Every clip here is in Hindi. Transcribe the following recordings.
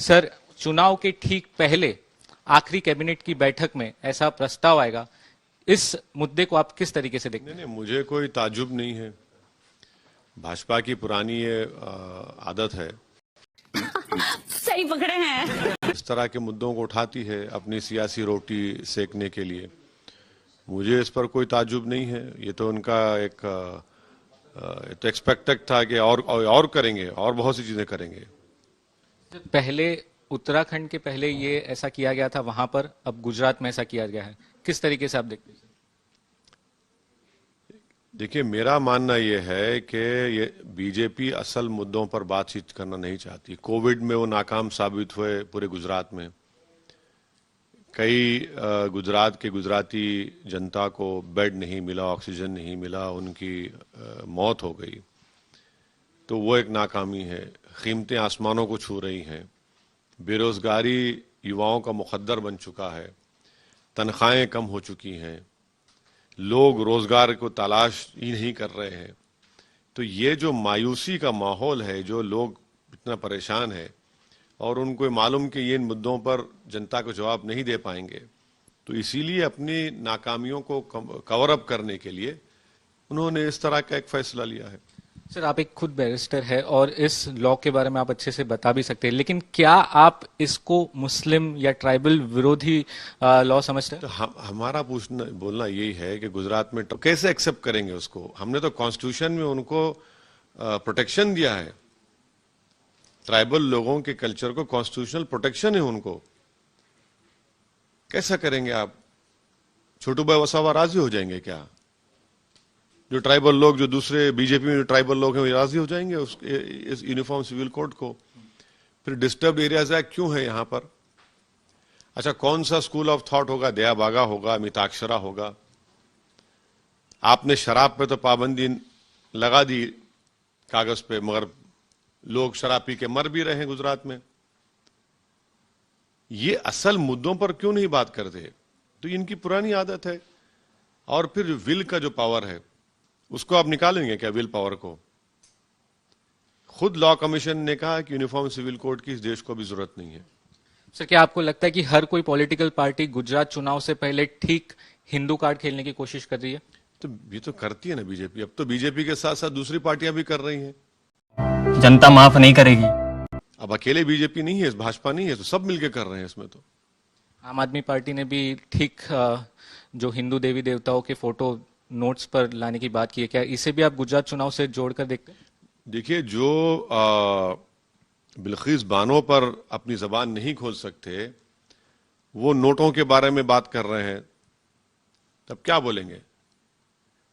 सर, चुनाव के ठीक पहले आखिरी कैबिनेट की बैठक में ऐसा प्रस्ताव आएगा, इस मुद्दे को आप किस तरीके से देखते हैं? नहीं, मुझे कोई ताज्जुब नहीं है। भाजपा की पुरानी ये आदत है, सही पकड़े हैं। इस तरह के मुद्दों को उठाती है अपनी सियासी रोटी सेकने के लिए। मुझे इस पर कोई ताज्जुब नहीं है। ये तो उनका एक तो एक्सपेक्टेड था कि और करेंगे, और बहुत सी चीजें करेंगे। पहले उत्तराखंड के पहले ये ऐसा किया गया था वहां पर, अब गुजरात में ऐसा किया गया है, किस तरीके से आप देखते हैं? देखिए, मेरा मानना यह है कि ये बीजेपी असल मुद्दों पर बातचीत करना नहीं चाहती। कोविड में वो नाकाम साबित हुए पूरे गुजरात में। कई गुजरात के गुजराती जनता को बेड नहीं मिला, ऑक्सीजन नहीं मिला, उनकी मौत हो गई। तो वो एक नाकामी है। कीमतें आसमानों को छू रही हैं। बेरोजगारी युवाओं का मुकद्दर बन चुका है। तनख्वाहें कम हो चुकी हैं। लोग रोजगार को तलाश ही नहीं कर रहे हैं। तो ये जो मायूसी का माहौल है, जो लोग इतना परेशान है और उनको मालूम कि ये इन मुद्दों पर जनता को जवाब नहीं दे पाएंगे, तो इसीलिए अपनी नाकामियों को कवर अप करने के लिए उन्होंने इस तरह का एक फैसला लिया है। सर, आप एक खुद बैरिस्टर है और इस लॉ के बारे में आप अच्छे से बता भी सकते हैं, लेकिन क्या आप इसको मुस्लिम या ट्राइबल विरोधी लॉ समझते हैं? तो हमारा पूछना बोलना यही है कि गुजरात में तो कैसे एक्सेप्ट करेंगे उसको? हमने तो कॉन्स्टिट्यूशन में उनको प्रोटेक्शन दिया है। ट्राइबल लोगों के कल्चर को कॉन्स्टिट्यूशनल प्रोटेक्शन है उनको। कैसा करेंगे आप? छोटू भाई वसावा राजी हो जाएंगे क्या? जो ट्राइबल लोग, जो दूसरे बीजेपी में जो ट्राइबल लोग हैं, वो राजी हो जाएंगे इस यूनिफॉर्म सिविल कोड को? फिर डिस्टर्ब एरियाज एक्ट क्यों है यहां पर? अच्छा, कौन सा स्कूल ऑफ थॉट होगा? दया बागा होगा, मिताक्षरा होगा? आपने शराब पे तो पाबंदी लगा दी कागज पे, मगर लोग शराब पी के मर भी रहे हैं गुजरात में। ये असल मुद्दों पर क्यों नहीं बात करते? तो इनकी पुरानी आदत है। और फिर विल का जो पावर है, उसको आप निकालेंगे क्या? विल पावर को खुद लॉ कमीशन ने कहा कि यूनिफॉर्म सिविल कोड की इस देश को भी जरूरत नहीं है। सर, क्या आपको लगता है कि हर कोई पॉलिटिकल पार्टी गुजरात चुनाव से पहले ठीक हिंदू कार्ड खेलने की कोशिश कर रही है? तो ये तो करती है ना बीजेपी। अब तो बीजेपी के साथ साथ दूसरी पार्टियां भी कर रही हैं। जनता माफ नहीं करेगी। अब अकेले बीजेपी नहीं है, भाजपा नहीं है, तो सब मिलके कर रहे हैं इसमें। तो आम आदमी पार्टी ने भी ठीक जो हिंदू देवी देवताओं के फोटो नोट्स पर लाने की बात की है, क्या इसे भी आप गुजरात चुनाव से जोड़कर देखते हैं? देखिए, जो बिल्किस बानो पर अपनी जबान नहीं खोल सकते, वो नोटों के बारे में बात कर रहे हैं, तब क्या बोलेंगे?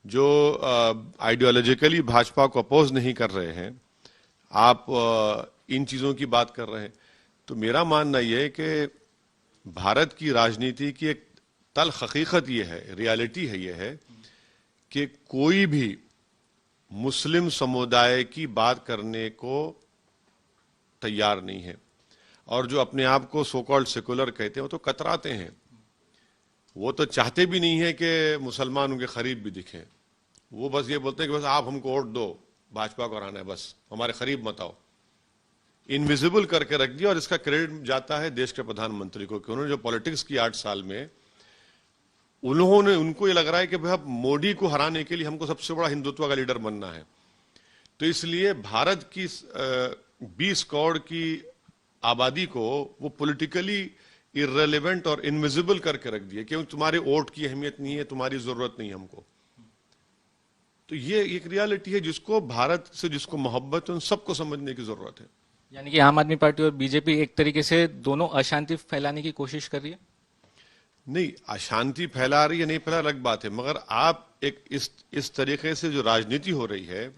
जो आइडियोलॉजिकली भाजपा को अपोज नहीं कर रहे हैं, आप इन चीजों की बात कर रहे हैं। तो मेरा मानना यह है कि भारत की राजनीति की एक तल्ख हकीकत यह है, रियलिटी है, यह है कि कोई भी मुस्लिम समुदाय की बात करने को तैयार नहीं है। और जो अपने आप को सो कॉल्ड सेकुलर कहते हैं, वो तो कतराते हैं। वो तो चाहते भी नहीं है कि मुसलमान उनके करीब भी दिखें। वो बस ये बोलते हैं कि बस आप हमको वोट दो, भाजपा को हराना है, बस हमारे करीब मत आओ। इनविजिबल करके रख दिया। और इसका क्रेडिट जाता है देश के प्रधानमंत्री को कि उन्होंने जो पॉलिटिक्स की 8 साल में, उनको ये लग रहा है कि भाई अब मोदी को हराने के लिए हमको सबसे बड़ा हिंदुत्व का लीडर बनना है। तो इसलिए भारत की 20 करोड़ की आबादी को वो पॉलिटिकली इररिलेवेंट और इनविजिबल करके रख दिया, क्योंकि तुम्हारे वोट की अहमियत नहीं है, तुम्हारी जरूरत नहीं हमको। तो ये एक रियलिटी है जिसको भारत से जिसको मोहब्बत है, उन सबको समझने की जरूरत है। यानी कि आम आदमी पार्टी और बीजेपी एक तरीके से दोनों अशांति फैलाने की कोशिश कर रही है? नहीं, अशांति फैला रही है, नहीं फैला, अलग बात है। मगर आप एक इस तरीके से जो राजनीति हो रही है,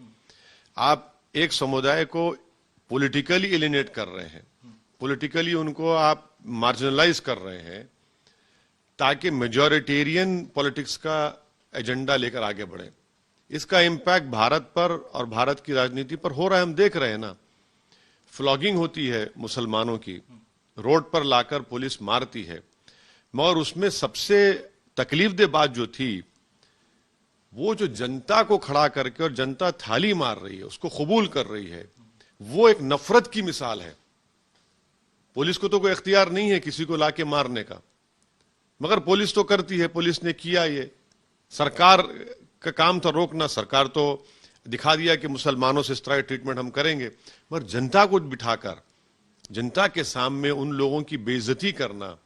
आप एक समुदाय को पॉलिटिकली एलिनेट कर रहे हैं, पॉलिटिकली उनको आप मार्जिनलाइज कर रहे हैं, ताकि मेजॉरिटेरियन पॉलिटिक्स का एजेंडा लेकर आगे बढ़े। इसका इम्पैक्ट भारत पर और भारत की राजनीति पर हो रहा है, हम देख रहे हैं ना। फ्लॉगिंग होती है मुसलमानों की, रोड पर लाकर पुलिस मारती है। मगर उसमें सबसे तकलीफदेह बात जो थी, वो जो जनता को खड़ा करके और जनता थाली मार रही है, उसको कबूल कर रही है, वो एक नफरत की मिसाल है। पुलिस को तो कोई इख्तियार नहीं है किसी को लाके मारने का, मगर पुलिस तो करती है, पुलिस ने किया। ये सरकार का काम था रोकना, सरकार तो दिखा दिया कि मुसलमानों से इस तरह ट्रीटमेंट हम करेंगे, मगर जनता को बिठाकर जनता के सामने उन लोगों की बेइज्जती करना,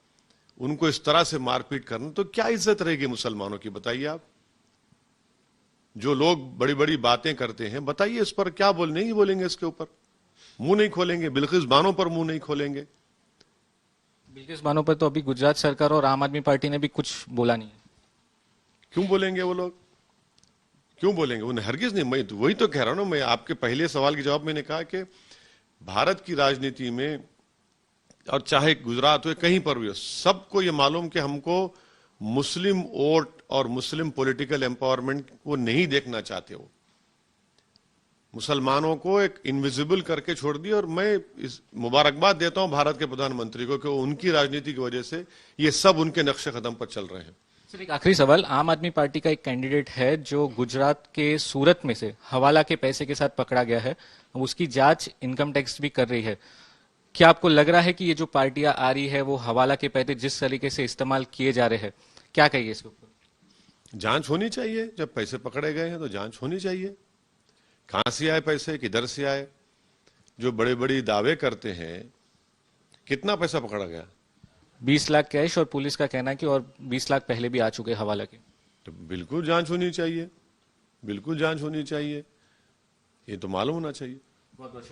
उनको इस तरह से मारपीट करना, तो क्या इज्जत रहेगी मुसलमानों की, बताइए आप। जो लोग बड़ी बड़ी बातें करते हैं, बताइए इस पर क्या नहीं बोलेंगे, इसके ऊपर मुंह नहीं खोलेंगे, बिल्किस बानो पर मुंह नहीं खोलेंगे। बिल्किस बानो पर तो अभी गुजरात सरकार और आम आदमी पार्टी ने भी कुछ बोला नहीं है। क्यों बोलेंगे वो लोग, क्यों बोलेंगे? उन्हें हरगिज नहीं। मैं वही तो कह रहा हूं ना, मैं आपके पहले सवाल के जवाब मैंने कहा कि भारत की राजनीति में, और चाहे गुजरात हो कहीं पर भी हो, सबको ये मालूम कि हमको मुस्लिम वोट और मुस्लिम पॉलिटिकल एम्पावरमेंट को नहीं देखना चाहते हो। मुसलमानों को एक इनविजिबल करके छोड़ दिया, और मैं इस मुबारकबाद देता हूं भारत के प्रधानमंत्री को कि उनकी राजनीति की वजह से ये सब उनके नक्शे कदम पर चल रहे हैं। सर, एक आखिरी सवाल, आम आदमी पार्टी का एक कैंडिडेट है जो गुजरात के सूरत में से हवाला के पैसे के साथ पकड़ा गया है, उसकी जांच इनकम टैक्स भी कर रही है। क्या आपको लग रहा है कि ये जो पार्टियां आ रही है वो हवाला के पैसे जिस तरीके से इस्तेमाल किए जा रहे हैं, क्या कहिए इसके ऊपर? जांच होनी चाहिए। जब पैसे पकड़े गए हैं तो जांच होनी चाहिए, कहां से आए पैसे, किधर से आए। जो बड़े बड़ी दावे करते हैं, कितना पैसा पकड़ा गया? 20 लाख कैश, और पुलिस का कहना है कि और 20 लाख पहले भी आ चुके हवाला के। तो बिल्कुल जांच होनी चाहिए, बिल्कुल जांच होनी चाहिए, ये तो मालूम होना चाहिए। बहुत बहुत